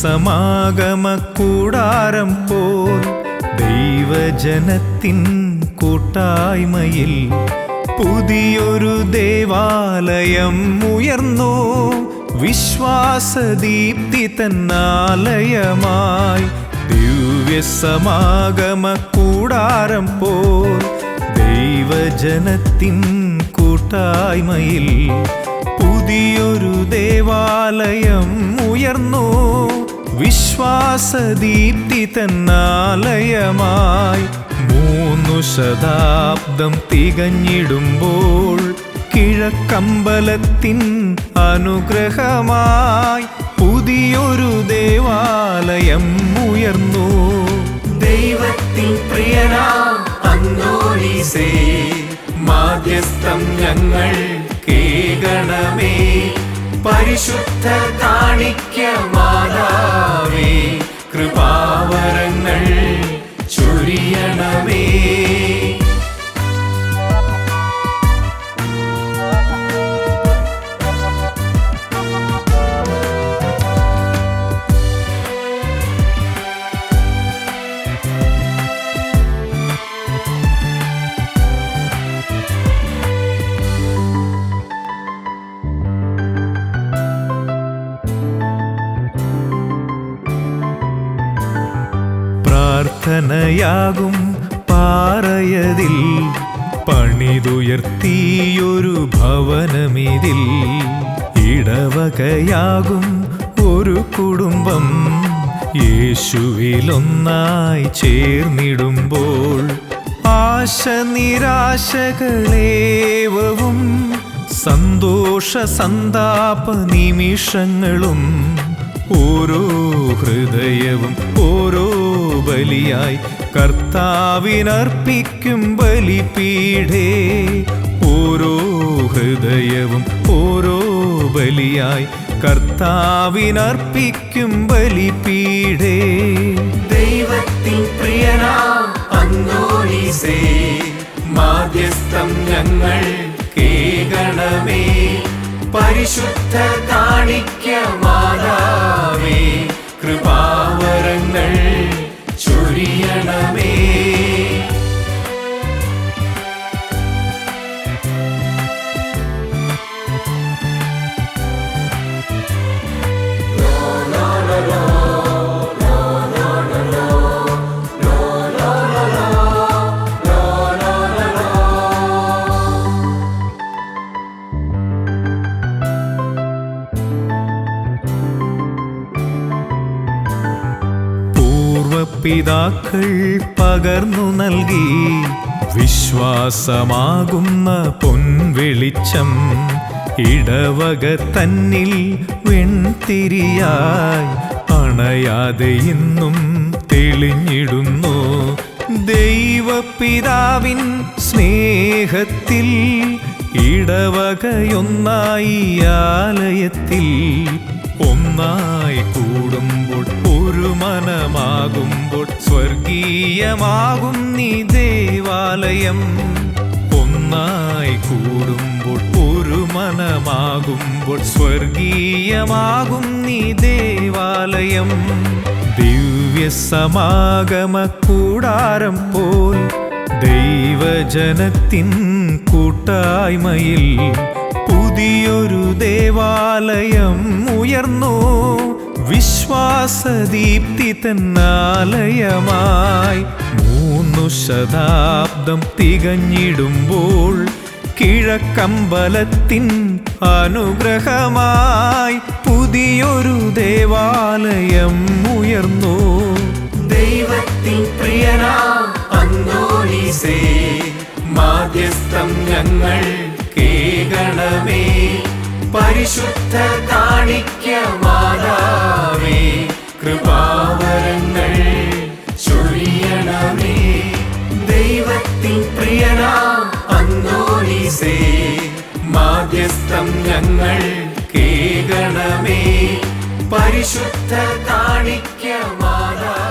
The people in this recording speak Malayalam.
സമാഗമക്കൂടാരം പോൽ ദൈവജനത്തിൻ കൂട്ടായ്മയിൽ പുതിയൊരു ദേവാലയം ഉയർന്നു. വിശ്വാസദീപ്തി തന്നാലയമായി ദിവ്യസമാഗമക്കൂടാരം പോൽ ദൈവജനത്തിൻ കൂട്ടായ്മയിൽ പുതിയൊരു ദേവാലയം ഉയർന്നു. വിശ്വാസദീപ്തി തന്നാലയമായി 3 ശതാബ്ദം തികഞ്ഞിടുമ്പോൾ കിഴക്കമ്പലത്തിൻ അനുഗ്രഹമായി പുതിയൊരു ദേവാലയം ഉയർന്നു. ദൈവത്തിൻ പ്രിയനാം അന്തോനീസേ, മാധ്യസ്ഥം ഞങ്ങൾ കേൾക്കണമേ. പരിശുദ്ധ കാണിക്ക മാതാവേ, കൃപാവരങ്ങൾ ചൊരിയണമേ. പ്രാർത്ഥനയാകും പാറയതിൽ പണിതുയർത്തിയൊരു ഭവനമിതിൽ ഇടവകയാകും ഒരു കുടുംബം യേശുവിലൊന്നായി ചേർന്നിടുമ്പോൾ ആശ നിരാശകളേവവും സന്തോഷ സന്താപ നിമിഷങ്ങളും ഓരോ ഹൃദയവും ഓരോ ബലിയായി കർത്താവിനർപ്പിക്കും ബലിപീഠേ. ഓരോ ഹൃദയവും ഓരോ ബലിയായി കർത്താവിനർപ്പിക്കും ബലിപീഠേ. ദൈവത്തിൻ പ്രിയനാം അന്തോനീസേ, മാധ്യസ്ഥം ഞങ്ങൾ കേൾക്കണമേ. പരിശുദ്ധ കാണിക്ക മാതാവേ, കൃപാവരങ്ങൾ ചൊരിയണമേ. പിതാക്കൾ പകർന്നു നൽകി വിശ്വാസമാകുന്ന പൊൻവെളിച്ചം ഇടവക തന്നിൽ വെൺതിരിയായി അണയാതെ ഇന്നും തെളിഞ്ഞിടുന്നു. ദൈവപിതാവിൻ സ്നേഹത്തിൽ ഇടവകയൊന്നായി ആലയത്തിൽ ഒന്നായി കൂടുമ്പോൾ ഒരു മനമാകുമ്പോൾ സ്വർഗീയമാകും നീ ദേവാലയം. ഒന്നായി കൂടുമ്പോൾ ഒരു മനമാകുമ്പോൾ സ്വർഗീയമാകും നീ ദേവാലയം. ദിവ്യസമാഗമക്കൂടാരം പോൽ ദൈവജനത്തിൻ കൂട്ടായ്മയിൽ പുതിയൊരു ദേവാലയം ഉയർന്നു. വിശ്വാസദീപ്തി തന്നാലയമായി 3 ശതാബ്ദം തികഞ്ഞിടുമ്പോൾ കിഴക്കമ്പലത്തിൻ അനുഗ്രഹമായി പുതിയൊരു ദേവാലയം ഉയർന്നു. ദൈവത്തിൻ പ്രിയനാം അന്തോനീസേ, മാധ്യസ്ഥം ഞങ്ങൾ കേൾക്കണമേ. പരിശുദ്ധ കാണിക്ക മാതാവേ, കൃപാവരങ്ങൾ ചൊരിയണമേ. ദൈവത്തിൻ പ്രിയനാം അന്തോനീസേ, മാധ്യസ്ഥം ഞങ്ങൾ കേൾക്കണമേ. പരിശുദ്ധ കാണിക്ക മാതാവേ.